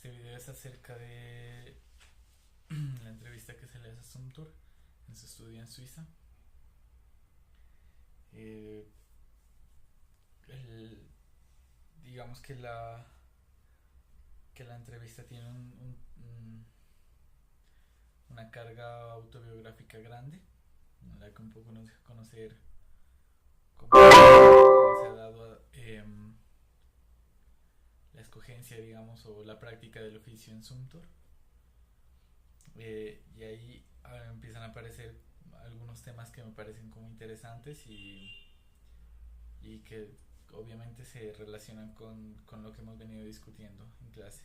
Este video es acerca de la entrevista que se le hace a Sumter en su estudio en Suiza. Eh, el- digamos que la entrevista tiene una carga autobiográfica grande, en la que un poco nos deja conocer cómo se ha dado la escogencia, digamos, o la práctica del oficio en Sumter. Y ahí empiezan a aparecer algunos temas que me parecen como interesantes y que obviamente se relacionan con lo que hemos venido discutiendo en clase.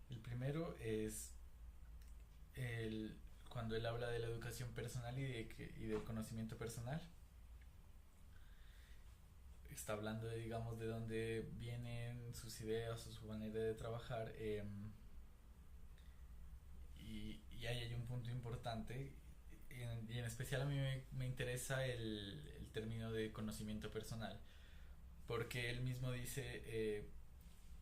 El primero es el, cuando él habla de la educación personal y del conocimiento personal. Está hablando de, digamos, de dónde vienen sus ideas o su manera de trabajar. Y ahí hay un punto importante y en especial a mí me interesa el término de conocimiento personal, porque él mismo dice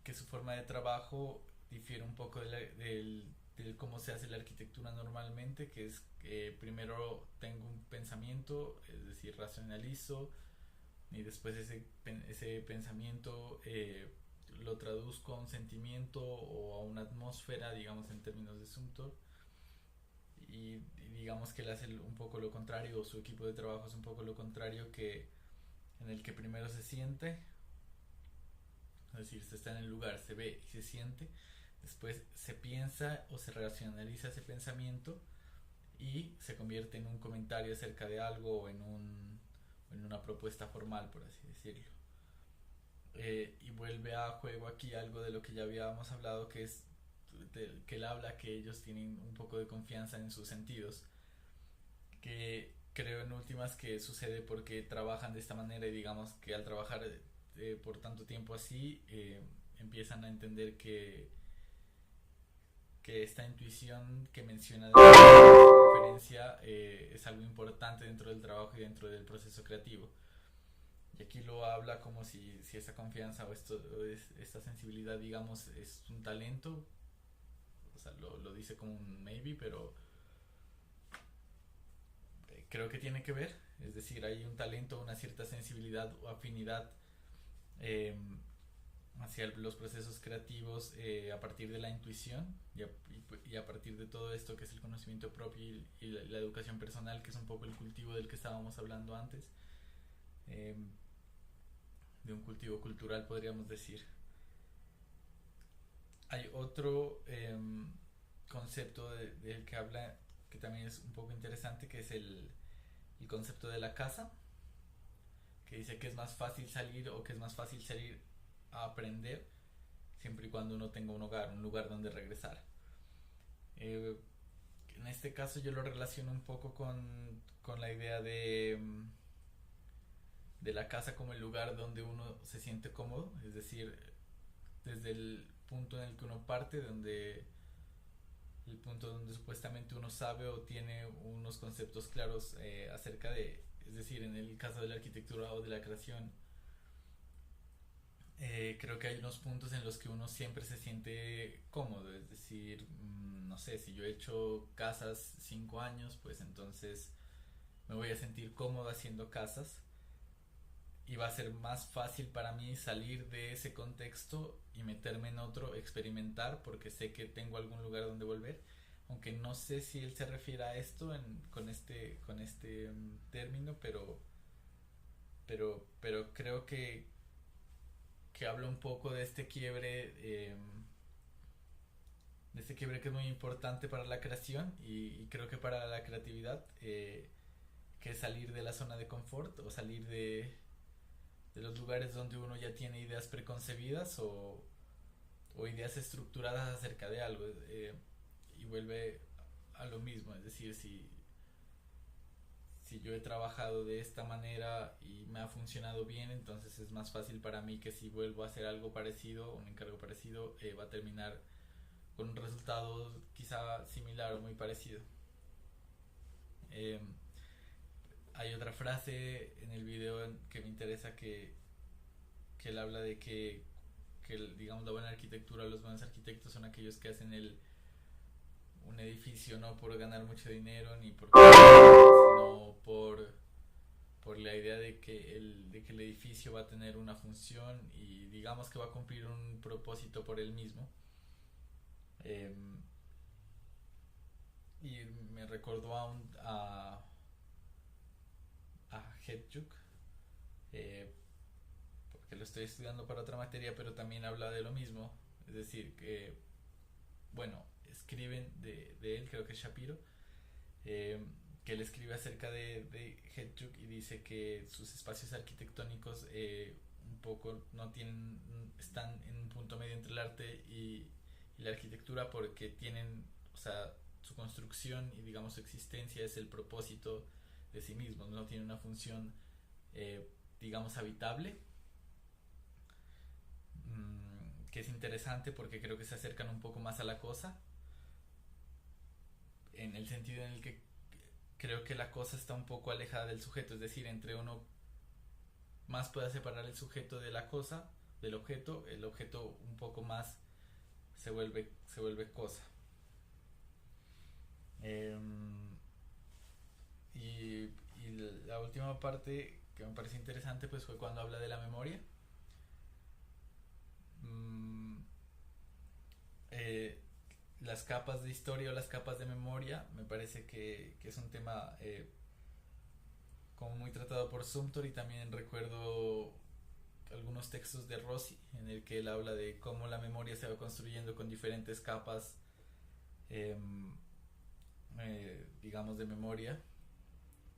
que su forma de trabajo difiere un poco del cómo se hace la arquitectura normalmente, que es que primero tengo un pensamiento, es decir, racionalizo, y después ese pensamiento lo traduzco a un sentimiento o a una atmósfera, digamos en términos de Sumter, y digamos que él hace un poco lo contrario, o su equipo de trabajo es un poco lo contrario, que en el que primero se siente, es decir, se está en el lugar, se ve y se siente, después se piensa o se racionaliza ese pensamiento y se convierte en un comentario acerca de algo o en una propuesta formal, por así decirlo. Y vuelve a juego aquí algo de lo que ya habíamos hablado, que es que él habla que ellos tienen un poco de confianza en sus sentidos, que creo en últimas que sucede porque trabajan de esta manera, y digamos que al trabajar por tanto tiempo así empiezan a entender que esta intuición que menciona de la conferencia es algo importante dentro del trabajo y dentro del proceso creativo. Y aquí lo habla como si esta confianza esta sensibilidad, digamos, es un talento. O sea, lo dice como un maybe, pero creo que tiene que ver. Es decir, hay un talento, una cierta sensibilidad o afinidad eh, hacia los procesos creativos a partir de la intuición y a partir de todo esto que es el conocimiento propio y la educación personal, que es un poco el cultivo del que estábamos hablando antes, eh, de un cultivo cultural, podríamos decir. Hay otro concepto del que habla, que también es un poco interesante, que es el concepto de la casa, que dice que es más fácil salir o que es más fácil salir a aprender siempre y cuando uno tenga un lugar donde regresar. Eh, en este caso yo lo relaciono un poco con la idea de la casa como el lugar donde uno se siente cómodo, es decir, desde el punto en el que uno parte, el punto donde supuestamente uno sabe o tiene unos conceptos claros acerca de, es decir, en el caso de la arquitectura o de la creación, creo que hay unos puntos en los que uno siempre se siente cómodo, es decir, no sé, si yo he hecho casas 5 años, pues entonces me voy a sentir cómodo haciendo casas y va a ser más fácil para mí salir de ese contexto y meterme en otro, experimentar, porque sé que tengo algún lugar donde volver, aunque no sé si él se refiere a esto con este término, pero creo que habla un poco de este quiebre que es muy importante para la creación y creo que para la creatividad, que es salir de la zona de confort o salir de los lugares donde uno ya tiene ideas preconcebidas o ideas estructuradas acerca de algo, y vuelve a lo mismo, es decir, si yo he trabajado de esta manera y me ha funcionado bien, entonces es más fácil para mí que si vuelvo a hacer algo parecido, un encargo parecido, va a terminar con un resultado quizá similar o muy parecido. Eh, Hay otra frase en el video que me interesa, que él habla de que digamos la buena arquitectura, los buenos arquitectos son aquellos que hacen un edificio no por ganar mucho dinero ni por sino por la idea de que el edificio va a tener una función y digamos que va a cumplir un propósito por él mismo. Eh, y me recordó a Hedjuk, eh, porque lo estoy estudiando para otra materia, pero también habla de lo mismo. Es decir, que, bueno, escriben de él, creo que es Shapiro, eh, que él escribe acerca de Hedjuk y dice que sus espacios arquitectónicos un poco no tienen, están en un punto medio entre el arte y la arquitectura porque tienen, o sea, su construcción y digamos su existencia es el propósito de sí mismos, no tiene una función eh, digamos habitable, que es interesante porque creo que se acercan un poco más a la cosa, en el sentido en el que creo que la cosa está un poco alejada del sujeto, es decir, entre uno más pueda separar el sujeto de la cosa, del objeto, el objeto un poco más se vuelve cosa. Eh, y la última parte que me parece interesante pues fue cuando habla de la memoria. Mm, eh, las capas de historia o las capas de memoria me parece que es un tema como muy tratado por Sumter y también recuerdo algunos textos de Rossi en el que él habla de cómo la memoria se va construyendo con diferentes capas eh, digamos de memoria.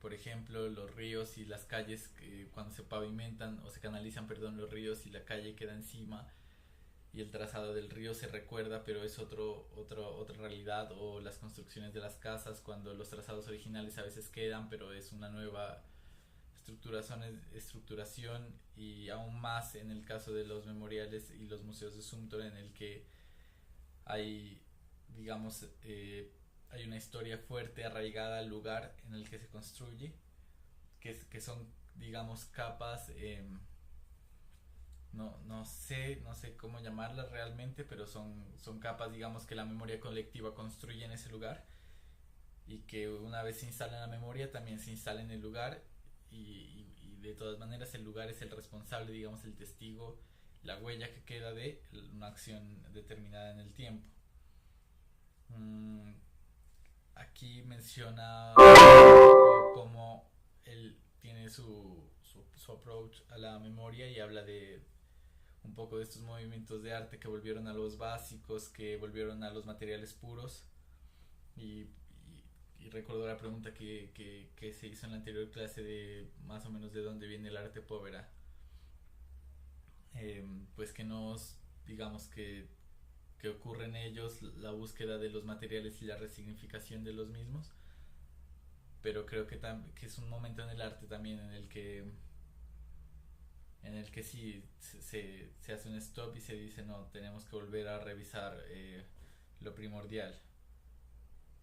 Por ejemplo, los ríos y las calles cuando se pavimentan o se canalizan, perdón, los ríos y la calle queda encima y el trazado del río se recuerda, pero es otra realidad, o las construcciones de las casas cuando los trazados originales a veces quedan, pero es una nueva estructuración y aún más en el caso de los memoriales y los museos de Sumter en el que hay, digamos, hay una historia fuerte arraigada al lugar en el que se construye, que son, digamos, capas, no sé cómo llamarlas realmente, pero son capas, digamos, que la memoria colectiva construye en ese lugar y que una vez se instala en la memoria también se instala en el lugar y de todas maneras el lugar es el responsable, digamos, el testigo, la huella que queda de una acción determinada en el tiempo. Mm, aquí menciona cómo él tiene su approach a la memoria y habla de un poco de estos movimientos de arte que volvieron a los básicos, que volvieron a los materiales puros y, y recuerdo la pregunta que se hizo en la anterior clase de más o menos de dónde viene el arte povera, pues que nos digamos que ocurre en ellos la búsqueda de los materiales y la resignificación de los mismos, pero creo que es un momento en el arte también en el que sí se hace un stop y se dice no, tenemos que volver a revisar lo primordial,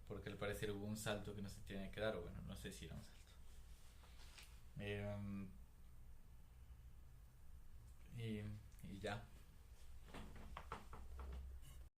porque al parecer hubo un salto que no se tiene que dar, o bueno, no sé si era un salto. Eh, y, y ya.